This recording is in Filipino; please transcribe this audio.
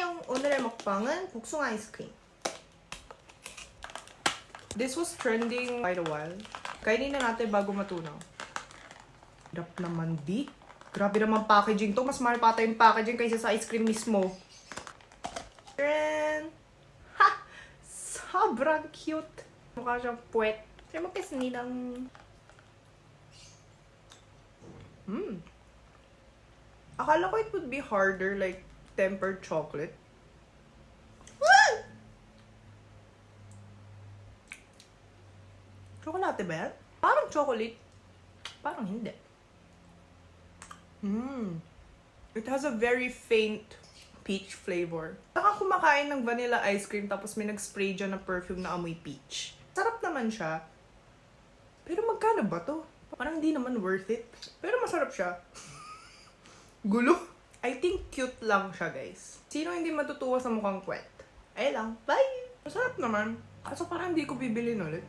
안녕! 오늘의 먹방은 복숭아 아이스크림. This was trending quite a while. Kainin na natin bago matunaw. Hirap naman di. Grabe naman packaging to. Mas mahal pa ata yung packaging kaysa sa ice cream mismo. Ha! Sobrang cute. Mukha siyang puwet. Saya mag-kiss nilang... Akala ko it would be harder, like tempered chocolate. Chocolate ba yan? Parang chocolate. Parang hindi. It has a very faint peach flavor. Saka kumakain ng vanilla ice cream tapos may nag-spray dyan na perfume na amoy peach. Sarap naman siya. Pero magkano ba to? Parang hindi naman worth it. Pero masarap siya. Gulo. I think cute lang siya, guys. Sino hindi matutuwa sa mukhang kwet? Ay lang. Bye! Masarap naman. Kaso parang hindi ko bibilin ulit.